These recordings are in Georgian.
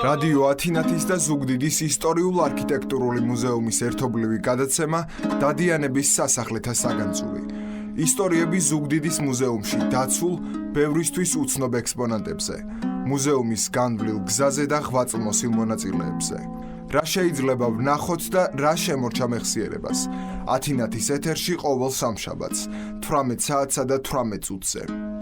რადიო ათინათის და ზუგდიდის ისტორიულ-არქიტექტურული მუზეუმის ერთობლივი გადაცემა დადიანების სასახლეთა საგანძური. ისტორიები ზუგდიდის მუზეუმში დაცულ ბევრისთვის უცნობ ექსპონატებზე, მუზეუმის განვლილ გზაზე და ღვაწლმოსილ მონაწილეებზე. რა შეიძლება ვნახოთ და რა შემორჩა მეხსიერებას. ათინათის ეთერში ყოველ სამშაბათს 18 საათსა და 18 წუთზე.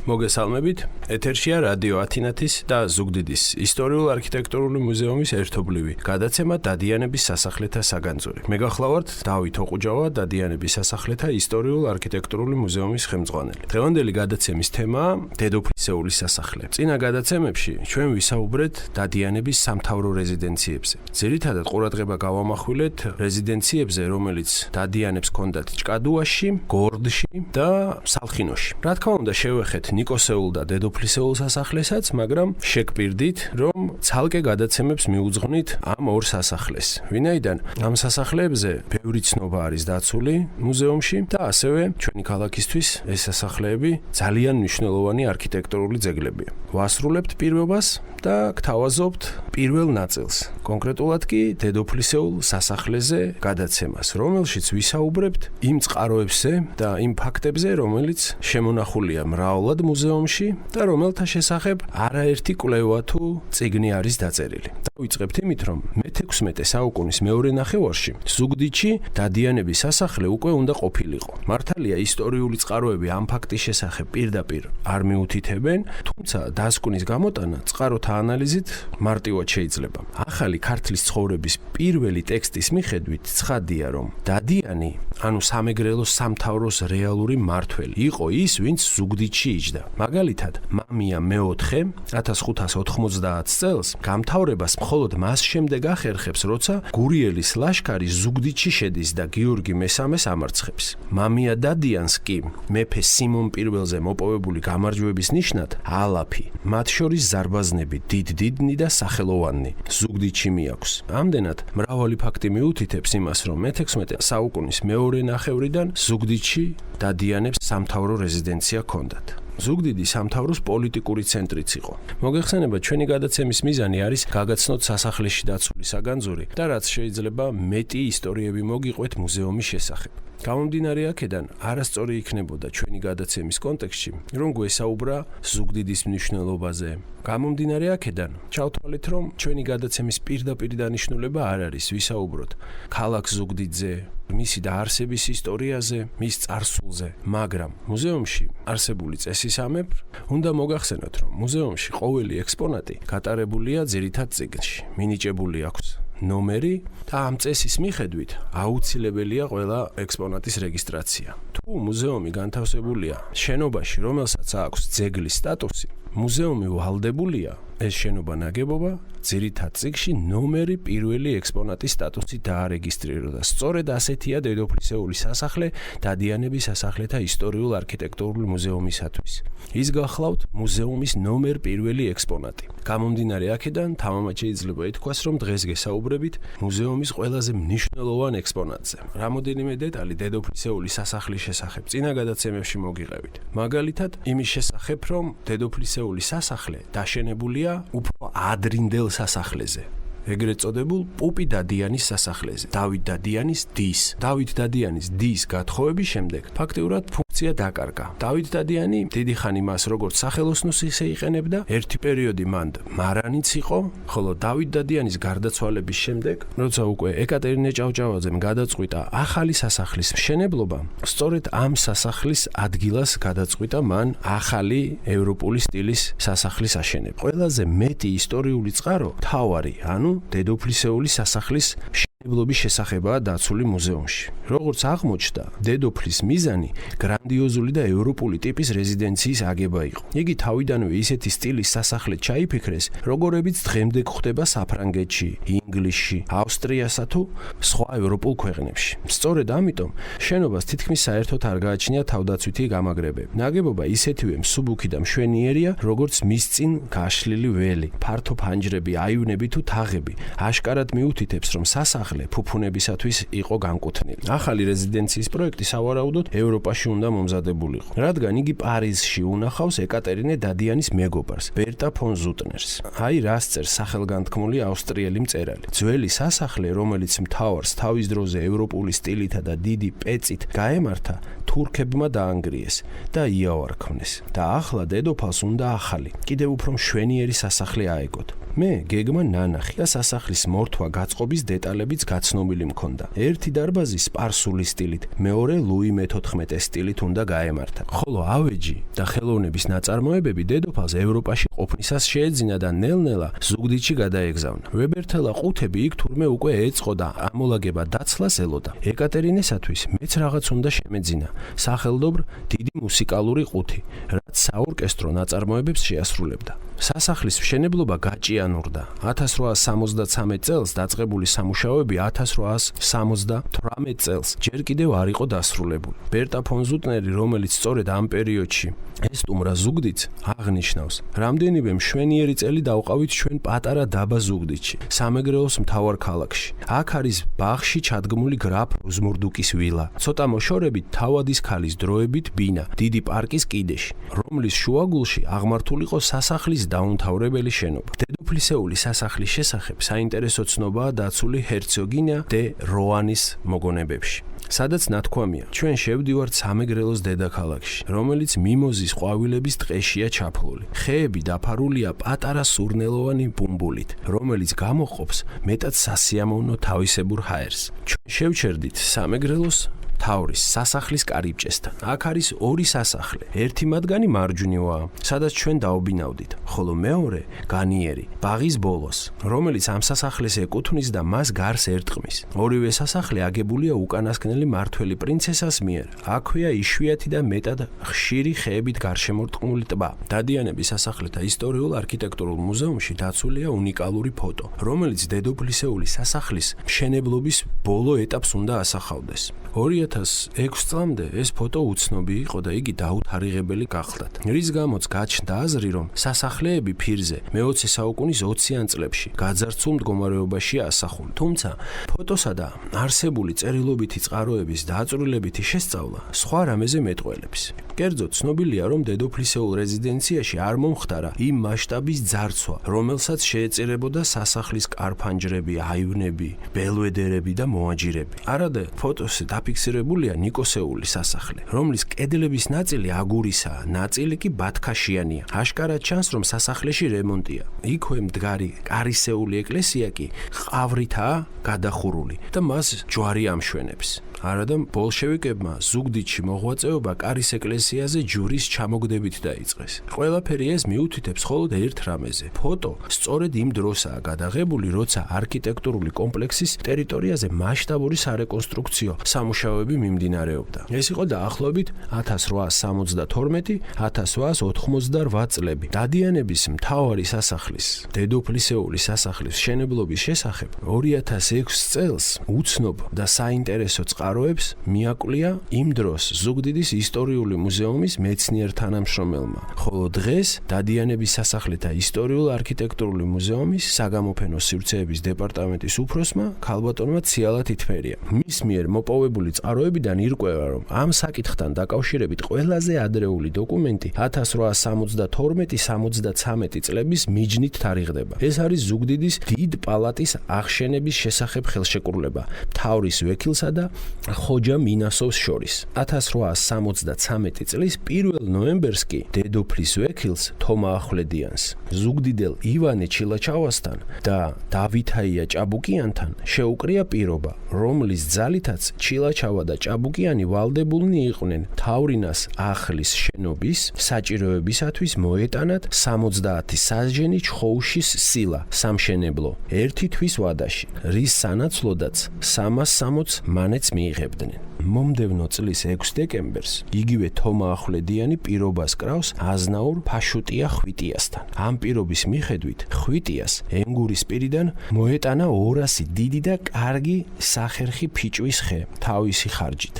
მოგესალმებით, ეთერშია რადიო ათინათის და ზუგდიდის ისტორიულ-არქიტექტურული მუზეუმის ერთობლივი გადაცემა დადიანების სასახლეთა საგანძური. მე გახლავართ დავით ოყუჯავა, დადიანების სასახლეთა ისტორიულ-არქიტექტურული მუზეუმის ხელმძღვანელი. დღევანდელი გადაცემის თემაა დედოფლისეულის სასახლე. წინა გადაცემებში ჩვენ ვისაუბრეთ დადიანების სამთავრო რეზიდენციებზე. ძირითადად ყურადღება გავამახვილეთ რეზიდენციებზე, რომელიც დადიანებს ჰქონდათ ჭკადუაში, გორდში და სალხინოში. რა თქმა უნდა, შევეხეთ ნიკოსეულ და დედოფლისეულ სასახლესაც, მაგრამ შეგპირდით, რომ ცალკე გადაცემებს მიუძღვნით ამ ორ სასახლეს. ვინაიდან ამ სასახლეებზე ბევრი ცნობა არის დაცული მუზეუმში და ასევე ჩვენი ქალაქისთვის ეს სასახლეები ძალიან მნიშვნელოვანი არქიტექტურული ძეგლებია. ვასრულებთ პირობას და გთავაზობთ პირველ ნაწილს, კონკრეტულად კი დედოფლისეულ სასახლეზე გადაცემას, რომელშიც ვისაუბრებთ იმ წყაროებზე და იმ ფაქტებზე, რომელიც შემონახულია მრავლად მუზეუმში და რომელთა შესახებ არაერთი კვლევა თუ წიგნი არის დაწერილი. დავიწყებთ იმით, რომ მე-16 საუკუნის მეორე ნახევარში ზუგდიდში დადიანების სასახლე უკვე უნდა ყოფილიყო. მართალია ისტორიული წყაროები ამ ფაქტის შესახებ პირდაპირ არ მიუთითებენ, თუმცა დასკვნის გამოტანა წყაროთა ანალიზით მარტივად შეიძლება. ახალი ქართლის ცხოვრების პირველი ტექსტის მიხედვით ცხადია, რომ დადიანი, ანუ სამეგრელოს სამთავროს რეალური მმართველი იყო ის, ვინც ზუგდიდში იჯდა. მაგალითად, მამია მე-4 1590 წელს გამთავრებას მხოლოდ მას შემდეგ ახერხებს, როცა გურიელის ლაშქარი ზუგდიდში შედის და გიორგი მე-3-ს ამარცხებს. მამია დადიანს კი მეფე სიმონ პირველზე მოპოვებული გამარჯვების ნიშნად ალაფი, მათ შორის ზარბაზნები დიდდიდნი და სახელოვანი ზუგდიდში მიაქვს. ამდენად მრავალი ფაქტი მიუთითებს იმას, რომ მე-16 საუკუნის მეორე ნახევრიდან ზუგდიდში დადიანებს სამთავრო რეზიდენცია ჰქონდათ. ზუგდიდი სამთავროს პოლიტიკური ცენტრიც იყო. მოგეხსენება, ჩვენი გადაცემის მიზანი არის გაგაცნოთ სასახლეში დაცული საგანძური და რაც შეიძლება მეტი ისტორიები მოგიყვეთ მუზეუმის შესახებ. გამომდინარე აქედან, არასწორი იქნებოდა ჩვენი გადაცემის კონტექსტში, რომ გვესაუბრა ზუგდიდის მნიშვნელობაზე. გამომდინარე აქედან, ჩავთვალეთ, რომ ჩვენი გადაცემის პირდაპირ დანიშნულება არ არის ვისაუბროთ ქალაქ ზუგდიდზე, მისი დაარსების ისტორიაზე, მის წარსულზე, მაგრამ მუზეუმში არსებული წესისამებრ უნდა მოგახსენოთ, რომ მუზეუმში ყოველი ექსპონატი გატარებულია ძირითად წიგნში, მინიჭებული აქვს ნომერი და ამ წესის მიხედვით აუცილებელია ყველა ექსპონატის რეგისტრაცია. თუ მუზეუმი განთავსებულია შენობაში, რომელსაც აქვს ძეგლის სტატუსი, მუზეუმი ვალდებულია ეს შენობა ნაგებობა ძირითად წიგნში ნომერი პირველი ექსპონატის სტატუსით დაარეგისტრიროს და სწორედ ასეთია დედოფლისეულის სასახლე დადიანების სასახლეთა ისტორიულ-არქიტექტურული მუზეუმისათვის. ის გახლავთ მუზეუმის ნომერ პირველი ექსპონატი. გამომდინარე აქედან, თამამად შეიძლება ითქვას, რომ დღეს გესაუბრებით მუზეუმის ყველაზე მნიშვნელოვან ექსპონატზე. რამოდენიმე დეტალი დედოფლისეულის სასახლის შესახებ წინა გადაცემებში მოგიღებით. მაგალითად, იმის შესახებ, რომ დედოფლისეულის სასახლე დაშენებულია უფრო ადრინდელ სასახლეზე, ეგრეთ წოდებულ პუპი დადიანის სასახლეზე, დავით დადიანის დის. დავით დადიანის დის გათხოვების შემდეგ ფაქტიურად ფუნქცია დაკარგა. დავით დადიანი დიდი ხანი მას როგორც სახელოსნოს ისე იყენებდა, ერთი პერიოდი მან მარანიც იყო, ხოლო დავით დადიანის გარდაცვალების შემდეგ, როცა უკვე ეკატერინე ჭავჭავაძემ გადაწყვიტა ახალი სასახლის მშენებლობა, სწორედ ამ სასახლის ადგილას გადაწყვიტა მან ახალი ევროპული სტილის სასახლის აშენება. ყველაზე მეტი ისტორიული წყარო თავარი, ანუ დედოფლისეულის სასახლის მშენებლობის შესახებაა დაცული მუზეუმში. როგორც აღმოჩნდა, დედოფლის მიზანი გრანდიოზული და ევროპული ტიპის რეზიდენციის აგება იყო. იგი თავიდანვე ისეთი სტილის სასახლე ჩაიფიქრეს, როგორებიც დღემდე გვხდება საფრანგეთში, ინგლისში, ავსტრიასა თუ სხვა ევროპულ ქვეყნებში. სწორედ ამიტომ შენობას თითქმის საერთოდ არ გააჩნია თავდაცვითი გამაგრებები. ნაგებობა ისეთივე მსუბუქი და მშვენიერია, როგორც მის წინ გაშლილი ველი, ფართო ფანჯრები, აივნები თუ თაღები. აშკარად მიუთითებს, რომ სასახლე ფუფუნებისათვის იყო განკუთვნილი. ახალი რეზიდენციის პროექტი სავარაუდოდ ევროპაში უნდა მომზადებულიყო, რადგან იგი პარიზში უნახავს ეკატერინე დადიანის მეგობარს, ბერტა ფონ ზუტნერს. აი რას წერს სახელგანთქმული ავსტრიელი მწერალი. ძველი სასახლე, რომელიც მთავარს თავის დროზე ევროპული სტილითა და დიდი პეწით გაემართა, თურქებმა დაანგრიეს და იავარქმნეს. და ახლა დედოფალს უნდა ახალი, კიდევ უფრო მშვენიერი სასახლე აეგოთ. მე გეგმა ნანახი და სასახლის მორთვა გაწყობის დეტალებიც გაცნობილი მქონდა. ერთი დარბაზი სპარსული სტილით, მეორე ლუი მე-14 სტილით უნდა გაემართა. ხოლო ავეჯი და ხელოვნების ნაწარმოებები დედოფალს ევროპაში ყოფნისას შეეძინა და ნელ-ნელა ზუგდიდში გადაეგზავნა. ვებერთელა ყუთები იქ თურმე უკვე ეწყო და ამოლაგება დაცლას ელოდა. ეკატერინესათვის მეც რაღაც უნდა შემეძინა, სახელდობრ დიდი მუსიკალური ყუთი, რაც საორკესტრო ნაწარმოებებს შეასრულებდა. სასახლის მშენებლობა გაჭიანურდა. 1873 წელს დაწყებული სამუშაოები 1878 წელს ჯერ კიდევ არ იყო დასრულებული. ბერტა ფონ ზუტნერი, რომელიც სწორედ ამ პერიოდში ესტუმრა ზუგდიდს, აღნიშნავს: რამდენიმე მშვენიერი წელი დავყავით ჩვენ პატარა დაბა ზუგდიდში, სამეგრელოს მთავარ ქალაქში. აქ არის ბაღში ჩადგმული გრაფ როზმურდუკის ვილა, ცოტა მოშორებით თავადის ქალის დროებით ბინა, დიდი პარკის კიდეში, რომლის შუაგულში აღმართულიყო სასახლის დაუმთავრებელი შენობა. დედოფლისეული სასახლის შესახებ საინტერესო ცნობაა დაცული ჰერცოგინია დე როანის მოგონებებში, სადაც ნათქვამია: ჩვენ შევდივართ სამეგრელოს დედაქალაქში, რომელიც მიმოზის ყვავილების ტყეშია ჩაფლული. ხეები დაფარულია პატარა სურნელოვანი ბუმბულით, რომელიც გამოყოფს მეტად სასიამოვნო თავისებურ ჰაერს. ჩვენ შევჩერდით სამეგრელოს თავრის სასახლის კარიბჭესთან. აქ არის ორი სასახლე. ერთი მათგანი მარჯვნივაა, სადაც ჩვენ დაობინავდით, ხოლო მეორე განიერი, ბაღის ბოლოს, რომელიც ამ სასახლეს ეკუთვნის და მას გარს ერტყმის. ორივე სასახლე აგებულია უკანასკნელი მმართველი პრინცესას მიერ. აქვეა იშვიათი და მეტად ხშირი ხეებით გარშემორტყმული ტბა. დადიანების სასახლეთა ისტორიულ-არქიტექტურულ მუზეუმში დაცულია უნიკალური ფოტო, რომელიც დედოფლისეული სასახლის მშენებლობის ბოლო ეტაპს უნდა ასახავდეს. 2006 წლამდე ეს ფოტო უცნობი იყო და იგი დაუთარიღებელი გახლდათ. რის გამოც გაჩნდა აზრი, რომ სასახლეები ფირზე მე-20 საუკუნის 20-იან წლებში გაძარცულ მდგომარეობაშია ასახული. თუმცა ფოტოსა და არსებული წერილობითი წყაროების დაწვრილებითი შესწავლა სხვა რამეზე მეტყველებს. კერძოდ ცნობილია, რომ დედოფლისეულ რეზიდენციაში არ მომხდარა იმ მასშტაბის ძარცვა, რომელსაც შეეწირებოდა სასახლის კარფანჯრები, აივნები, ბელვედერები და მოაჯირები. არადა ფოტოზე დაფიქსირებულია ნიკოსეული სასახლე, რომლის კედლების ნაწილი აგურისაა, ნაწილი კი ბათქაშიანია. აშკარად ჩანს, რომ სასახლეში რემონტია. იქვე მდგარი კარისეული ეკლესია კი ყავრითაა გადახურული და მას ჯვარი ამშვენებს. არადა ბოლშევიკებმა ზუგდიდში მოღვაწეობა კარის ეკლესიაზე ჯვრის ჩამოგდებით დაიწყეს. ყველაფერი ეს მიუთითებს მხოლოდ ერთ რამეზე. ფოტო სწორედ იმ დროსაა გადაღებული, როცა არქიტექტურული კომპლექსის ტერიტორიაზე მასშტაბური სარეკონსტრუქციო სამუშაოები მიმდინარეობდა. ეს იყო დაახლოებით 1872-1888 წლები. დადიანების მთავარი სასახლის, დედოფლისეული სასახლის მშენებლობის შესახებ 2006 წელს უცნობ და საინტერესო წყაროებს მიაკვლია იმ დროს ზუგდიდის ისტორიული მუზეუმის მეცნიერ თანამშრომელმა, ხოლო დღეს დადიანების სასახლეთა ისტორიულ-არქიტექტურული მუზეუმის საგამოფენო სივრცეების დეპარტამენტის უფროსმა ქალბატონმა ციალა თითფერია. მის მიერ მოპოვებული წყაროებიდან ირკვევა, რომ ამ საკითხთან დაკავშირებით ყველაზე ადრეული დოკუმენტი 1872-73 წლების მიჯნით თარიღდება. ეს არის ზუგდიდის დიდ პალატის აღშენების შესახებ ხელშეკრულება თავრის ვექილსა და ხოჯა მინასოვს შორის. 1873 წლის 1 ნოემბერს კი დედოფლის ვექილს თომა ახვლედიანს, ზუგდიდელ ივანე ჩილაჩავასთან და დავითაია ჭაბუკიანთან შეუკრია პირობა, რომლის ძალითაც ჩილაჩავა მრგელავა და ჭაბუკიანი ვალდებულნი იყვნენ თავრინას ახლის შენობის საჭიროებისათვის მოეტანათ 70 სასჯენი ჩხოუშის სილა სამშენებლო ერთი თვის ვადაში, რის სანაცვლოდაც 360 მანეთს მიიღებდნენ. მომდევნო წლის 6 დეკემბერს იგივე თომა ახვლედიანი პირობას კრავს აზნაურ ფაშუტია ხვიტიასთან. ამ პირობის მიხედვით ხვიტიას ენგურის პირიდან მოეტანა 200 დიდი და კარგი სახერხი ფიჭვის ხე თავისი ხარჯით.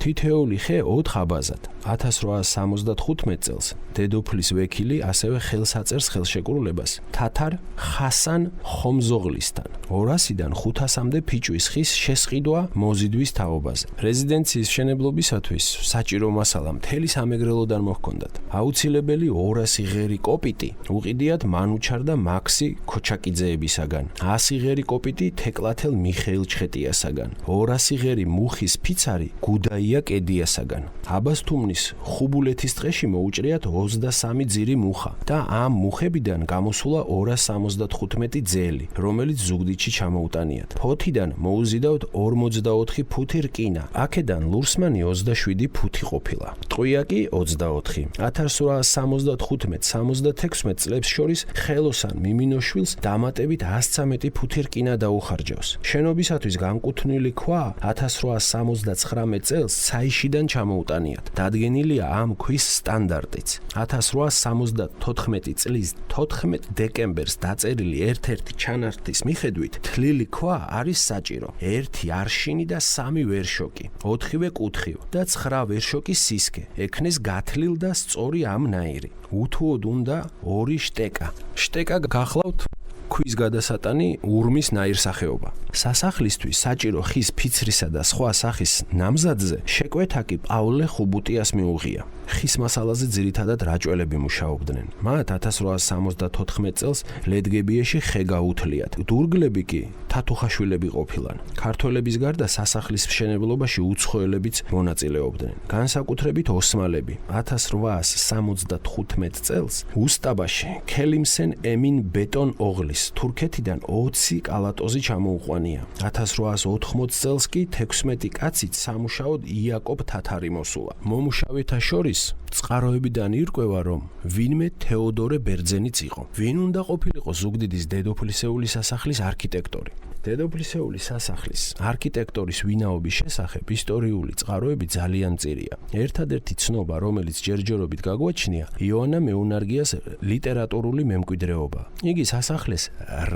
თითოეული ხე 4 აბაზად. 1875 წელს დედოფლის ვექილი ასევე ხელს აწერს ხელშეკრულებას თათარ ხასან ხომზოღლისთან 200-დან 500-მდე ფიჭვის ხის შესყიდვა მოზიდვის თაობაზე. რეზიდენციის მშენებლობისათვის საჭირო მასალა მთელი სამეგრელოდან მოჰქონდათ. აუცილებელი 200 ღერი კოპიტი უყიდიათ მანუჩარ და მაქსი ქოჩაკიძეებისაგან, 100 ღერი კოპიტი თეკლათელ მიხეილ ჩხეტიასაგან, 200 ღერი მუხის ფიცარი გუდაია კედიასაგან. აბასთუმნის ხუბულეთის ტყეში მოუჭრიათ 23 ძირი მუხა და ამ მუხებიდან გამოსულა 275 ძელი, რომელიც ზუგდიდში ჩამოუტანიათ. ფოთიდან მოუზიდავთ 44 ფუთი რკინა. აქედან ლურსმანი 27 ფუთი ყოფილა. ტყვია კი 24. 1875-76 წლებს შორის ხელოსან მიმინოშვილს დამატებით 113 ფუთი რკინა დაუხარჯავს. შენობისათვის განკუთვნილი ქვა 1879 წელს საიშიდან ჩამოუტანიათ. დადგენილია ამ ქვის სტანდარტიც. 1874 წლის 14 დეკემბერს დაწერილი ერთ-ერთი ჩანართის მიხედვით თლილი ქვა არის საჭირო 1 არშინი და 3 ვერშოკი, 4-ვე კუთხივ და 9 ვერშოკის სისქე, ექნეს გათლილ და სწორი ამნაირი. უთუოდ უნდა 2 შტეკა. შტეკა გახლავთ ქვის გადასატანი ურმის ნაირსახეობა. სასახლისთვის საჭირო ხის ფიცრისა და სხვა სახის ნამზადზე შეკვეთა კი პავლე ხუბუტიას მიუღია. ხის მასალაზე ძირითადად რაჭველები მუშაობდნენ. მათ 1874 წელს ლედგებიაში ხე გაუთლიათ. დურგლები კი თათუხაშვილები ყოფილან. ქართველების გარდა სასახლის მშენებლობაში უცხოელებიც მონაწილეობდნენ. განსაკუთრებით ოსმალები 1875 წელს უსტაბაში ქელიმსენ ემინ ბეტონ ოღლის თურქეთიდან 20 კალატოზი ჩამოუყვანია. 1880 წელს კი 16 კაცით სამუშაოდ იაკობ თათარი მოსულა. მომუშავეთა შორის წყაროებიდან ირკვევა, რომ ვინმე თეოდორე ბერძენიც იყო. ვინ უნდა ყოფილიყო ზუგდიდის დედოფლისეული სასახლის არქიტექტორი? დედოფლისეული სასახლის არქიტექტორის ვინაობის შესახებ ისტორიული წყაროები ძალიან მწირია. ერთადერთი ცნობა, რომელიც ჯერჯერობით გაგვაჩნია, იოანა მეუნარგიას ლიტერატურული მემკვიდრეობა. იგი სასახლეს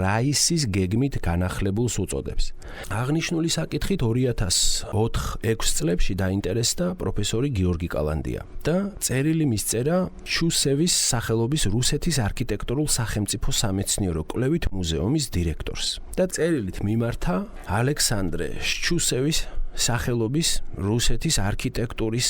რაისის გეგმით განახლებულს უწოდებს. აღნიშნული საკითხით 2004-06 წლებში დაინტერესდა პროფესორი გიორგი კალანდია და წერილი მისწერა ჩუსევის სახელობის რუსეთის არქიტექტურულ სახელმწიფო სამეცნიერო კვლევით მუზეუმის დირექტორს და წერილით მიმართა ალექსანდრე შჩუსევის სახელობის რუსეთის არქიტექტურის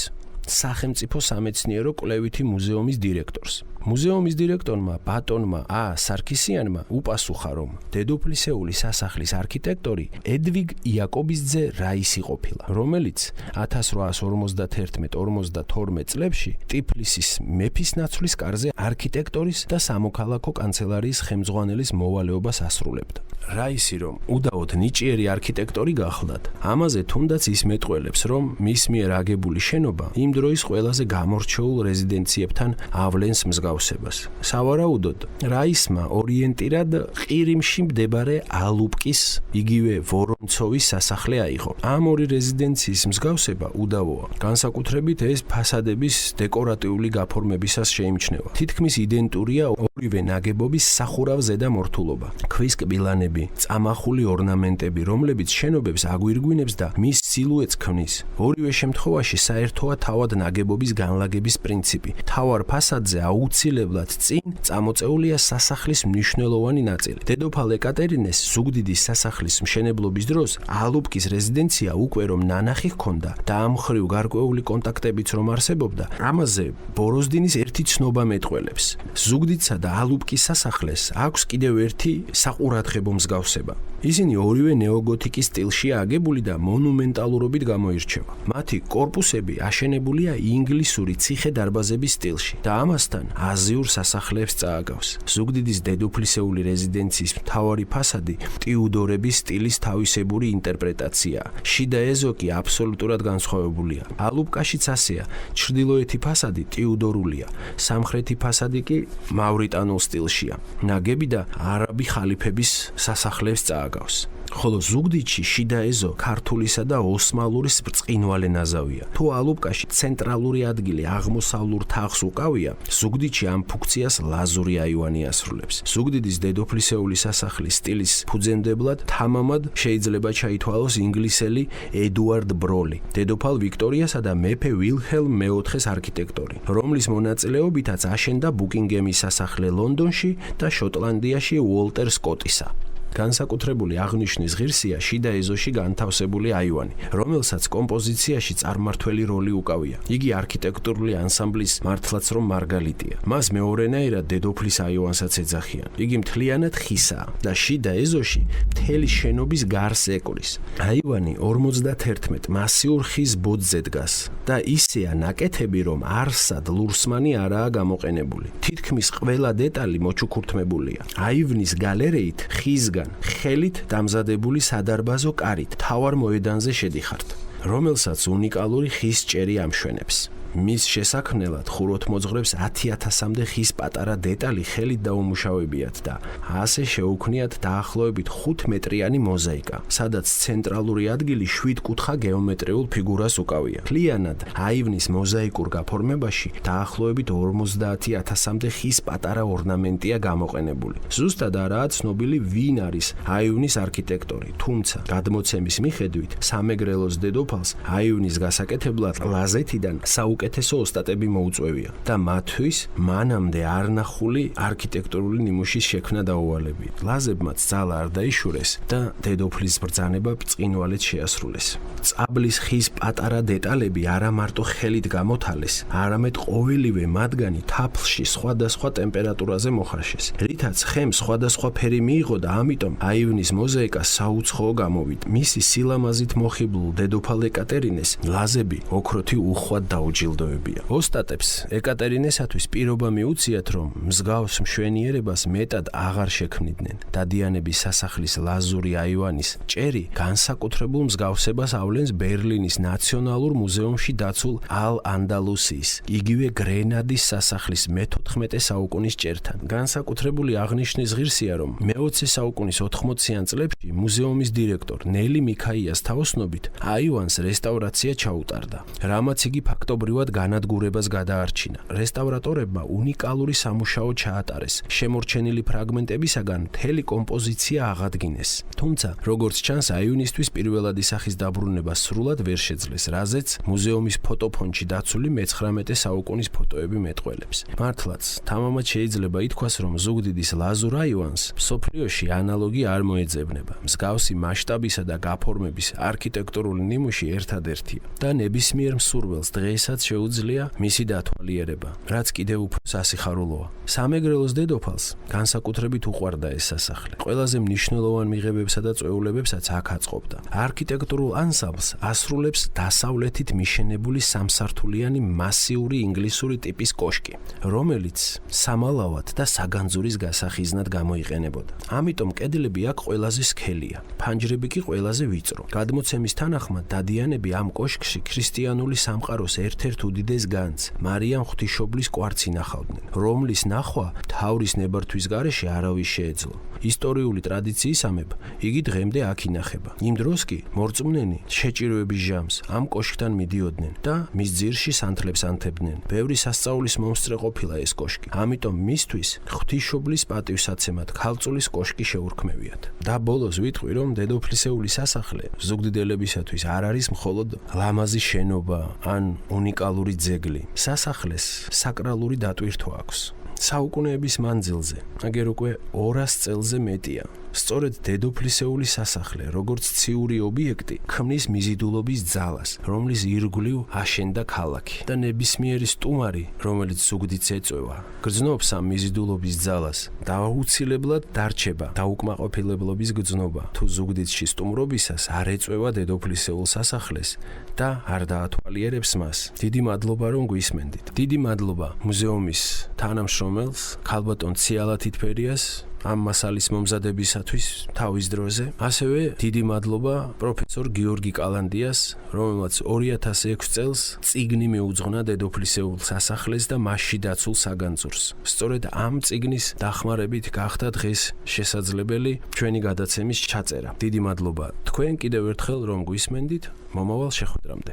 სახელმწიფო სამეცნიერო კვლევითი მუზეუმის დირექტორს. მუზეუმის დირექტორმა ბატონმა ა სარქისიანმა უპასუხა, რომ დედოფლისეული სასახლის არქიტექტორი ედვიგ იაკობისძე რაისი ყოფილა, რომელიც 1851-52 წლებში ტიფლისის მეფისნაცვლის კარზე არქიტექტორის და სამოქალაქო კანცელარიის ხელმძღვანელის მოვალეობას ასრულებდა. რაისი რომ უდაოდ ნიჭიერი არქიტექტორი გახლდათ, ამაზე თუნდაც ის მეტყველებს, რომ მის მიერ აგებული შენობა იმ დროის ყველაზე გამორჩეულ რეზიდენციებთან ავლენს მსგავსებას. სავარაუდოდ, რაისმა ორიენტირად ყირიმში მდებარე ალუბკის, იგივე ვორონცოვის სასახლე აიღო. ამ ორი რეზიდენციის მსგავსება უდავოა. განსაკუთრებით ეს ფასადების დეკორატიული გაფორმებისას შეიმჩნევა. თითქმის იდენტურია ორივე ნაგებობის სახურავ ზედა მორთულობა. ქვის კბილანები, წამახული ორნამენტები, რომლებიც შენობებს აგვირგვინებს და მის სილუეტს ქმნის. ორივე შემთხვევაში საერთოა თავად ნაგებობის განლაგების პრინციპი. თავარ ფასადზე აუცილებლად წინ წამოწეულია სასახლის მნიშვნელოვანი ნაწილი. დედოფალ ეკატერინეს ზუგდიდის სასახლის მშენებლობის დროს ალუბკის რეზიდენცია უკვე რომ ნანახი ჰქონდა და ამ მხრივ გარკვეული კონტაქტებიც რომ არსებობდა, ამაზე ბოროზდინის ერთი ცნობა მეტყველებს. ზუგდიდსა და ალუბკის სასახლეს აქვს კიდევ ერთი საყურადღებო მსგავსება. ისინი ორივე ნეოგოთიკის სტილშია აგებული და მონუმენტალურობით გამოირჩევა. მათი კორპუსები აშენებულია ინგლისური ციხე-დარბაზების სტილში და ამასთან აზიურ სასახლეებს წააგავს. ზუგდიდის დედოფლისეული რეზიდენციის მთავარი ფასადი ტიუდორების სტილის თავისებური ინტერპრეტაციაა. შიდა ეზო კი აბსოლუტურად განსხვავებულია. ალუბკაშიც ასეა. ჩრდილოეთი ფასადი ტიუდორულია, სამხრეთი ფასადი კი მავრიტანულ სტილშია. ნაგები და არაბი ხალიფების სასახლეებს წააგავს. ხოლო ზუგდიდში შიდა ეზო ქართულისა და ოსმალურის ბრწყინვალე ნაზავია. თუ ალუბკაში ცენტრალური ადგილი აღმოსავლურ თაღს უკავია, ზუგდიდში ამ ფუნქციას ლაზური აივანი ასრულებს. ზუგდიდის დედოფლისეული სასახლის სტილის ფუძემდებლად თამამად შეიძლება ჩაითვალოს ინგლისელი ედუარდ ბროლი, დედოფალ ვიქტორიასა და მეფე ვილჰელმ მეოთხეს არქიტექტორი, რომლის მონაწილეობითაც აშენდა ბუკინგემის სასახლე ლონდონში და შოტლანდიაში უოლტერ სკოტისა. განსაკუთრებული აღნიშვნის ღირსია შიდა ეზოში განთავსებული აივანი, რომელსაც კომპოზიციაში წარმმართველი როლი უკავია. იგი არქიტექტურული ანსამბლის მართლაც რომ მარგალიტია. მას მეორენაირად დედოფლის აივანსაც ეძახიან. იგი მთლიანად ხისაა და შიდა ეზოში მთელი შენობის გარს ეკრის. აივანი 51 მასიურ ხის ბოძზე დგას და ისეა ნაკეთები, რომ არსად ლურსმანი არაა გამოყენებული. თითქმის ყველა დეტალი მოჩუქურთმებულია. აივნის გალერეით ხისგან ხელით დამზადებული სადარბაზო კარით თავარ მოედანზე შედიხართ, რომელსაც უნიკალური ხის ჭერი ამშვენებს. მის შესაქმნელად ხუროთმოძღვრებს 10,000-მდე ხის პატარა დეტალი ხელით დაუმუშავებიათ და ასე შეუქმნიათ დაახლოებით 5 მეტრიანი მოზაიკა, სადაც ცენტრალური ადგილი 7 კუთხა გეომეტრიულ ფიგურას უკავია. მთლიანად აივნის მოზაიკურ გაფორმებაში დაახლოებით 50,000-მდე ხის პატარა ორნამენტია გამოყენებული. ზუსტად არაა ცნობილი, ვინ არის აივნის არქიტექტორი, თუმცა გადმოცემის მიხედვით სამეგრელოს დედოფალს აივნის გასაკეთებლად ლაზეთიდან უკეთესო ოსტატები მოუწევია და მათთვის მანამდე არ ნახული არქიტექტურული ნიმუშის შექმნა დაუვალებია. ლაზებმაც ძალა არ დაიშურეს და დედოფლის ბრძანება ბრწყინვალედ შეასრულეს. წაბლის ხის პატარა დეტალები არა მარტო ხელით გამოთალეს, არამედ ყოველივე მათგანი თაფლში სხვადასხვა ტემპერატურაზე მოხარშეს, რითაც ხემ სხვადასხვა ფერი მიიღო და ამიტომ აივნის მოზაიკა საუცხოო გამოვიდა. მისი სილამაზით მოხიბლულ დედოფალ ეკატერინეს ლაზები ოქროთი უხვად დაუჯილდოვებია. ოსტატებს ეკატერინესათვის პირობა მიუციათ, რომ მსგავს მშვენიერებას მეტად აღარ შექმნიდნენ. დადიანების სასახლის ლაზური აივანის ჭერი განსაკუთრებულ მსგავსებას ავლენს ბერლინის ნაციონალურ მუზეუმში დაცულ ალ-ანდალუსიის, იგივე გრენადის სასახლის მე-14 საუკუნის ჭერთან. განსაკუთრებული აღნიშვნის ღირსია, რომ მე-20 საუკუნის 80-იან წლებში მუზეუმის დირექტორ ნელი მიქაიას თაოსნობით აივანს რესტავრაცია ჩაუტარდა, რამაც იგი ფაქტობრივად განადგურებას გადაარჩინა. რესტავრატორებმა უნიკალური სამუშაო ჩაატარეს. შემორჩენილი ფრაგმენტებისაგან მთელი კომპოზიცია აღადგინეს. თუმცა, როგორც ჩანს, აივნისთვის პირველადი სახის დაბრუნება სრულად ვერ შეძლეს, რაზეც მუზეუმის ფოტოფონდში დაცული მე-19 საუკუნის ფოტოები მეტყველებს. მართლაც, თამამად შეიძლება ითქვას, რომ ზუგდიდის ლაზურ აივანს მსოფლიოში ანალოგი არ მოეძებნება. მსგავსი მასშტაბისა და გაფორმების არქიტექტურული ნიმუში ერთადერთია და ნებისმიერ მსურველს დღესაც შეუძლია მისი დათვალიერება, რაც კიდევ უფრო სასიხარულოა. სამეგრელოს დედოფალს განსაკუთრებით უყვარდა ეს სასახლე. ყველაზე მნიშვნელოვან მიღებებსა და წვეულებებსაც აქ აწყობდა. არქიტექტურულ ანსამბლს ასრულებს დასავლეთით მიშენებული სამსართულიანი მასიური ინგლისური ტიპის კოშკი, რომელიც სამალავად და საგანძურის გასახიზნად გამოიყენებოდა. ამიტომ კედლები აქ ყველაზე სქელია, ფანჯრები კი ყველაზე ვიწრო. გადმოცემის თანახმად დადიანები ამ კოშკში ქრისტიანული სამყაროს ერთ-ერთ უდიდეს განძს, მარიამ ღვთისმშობლის კვარცს ინახავდნენ, რომლის ნახვა თავრის ნებართვის გარეშე არავის შეეძლო. ისტორიული ტრადიციისამებ იგი დღემდე აქ ინახება. იმ დროს კი მორწმუნენი შეჭირვების ჟამს ამ კოშკთან მიდიოდნენ და მის ძირში სანთლებს ანთებდნენ. ბევრი სასწაულის მომსწრე ყოფილა ეს კოშკი, ამიტომ მისთვის ღვთისმშობლის პატივსაცემად ქალწულის კოშკი შეურქმევიათ. და ბოლოს ვიტყვი, რომ დედოფლისეული სასახლე ზუგდიდებისათვის არ არის მხოლოდ ლამაზი შენობა ან უნიკალური ძეგლი. სასახლეს საკრალური დატვირთვა აქვს. საუკუნეების მანძილზე, აგერ უკვე 200 წელზე მეტია, სწორედ დედოფლისეული სასახლე, როგორც ციური ობიექტი, ქმნის მიზიდულობის ძალას, რომლის ირგვლივ აშენდა ქალაქი და ნებისმიერი სტუმარი, რომელიც ზუგდიდს ეწევა, გრძნობს ამ მიზიდულობის ძალას და აუცილებლად დარჩება დაუკმაყოფილებლობის გრძნობა, თუ ზუგდიდში სტუმრობისას არ ეწევა დედოფლისეულ სასახლეს და არ დაათვალიერებს მას. დიდი მადლობა, რომ გვისმენდით. დიდი მადლობა მუზეუმის თანამშრომელს, ქალბატონ ციალა თითფერიას, ამ მასალის მომზადებისათვის თავის დროზე. ასევე დიდი მადლობა პროფესორ გიორგი კალანდიას, რომელმაც 2006 წელს წიგნი მიუძღვნა დედოფლისეულ სასახლეს და მასში დაცულ საგანძურს. სწორედ ამ წიგნის დახმარებით გახდა დღეს შესაძლებელი ჩვენი გადაცემის ჩაწერა. დიდი მადლობა თქვენ კიდევ ერთხელ რომ გვისმენდით. მომავალ შეხვედრამდე.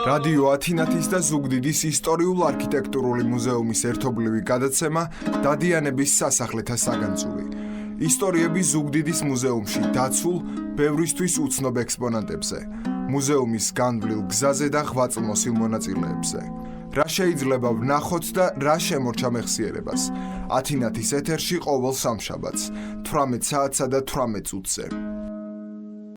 რადიო ათინათის და ზუგდიდის ისტორიულ-არქიტექტურული მუზეუმის ერთობლივი გადაცემა დადიანების სასახლეთა საგანძური. ისტორიები ზუგდიდის მუზეუმში დაცულ ბევრისთვის უცნობ ექსპონატებზე, მუზეუმის განვლილ გზაზე და ღვაწლმოსილ მონაწილეებზე. რა შეიძლება ვნახოთ და რა შემორჩა მეხსიერებას. ათინათის ეთერში ყოველ სამშაბათს 18 საათსა და 18 წუთზე.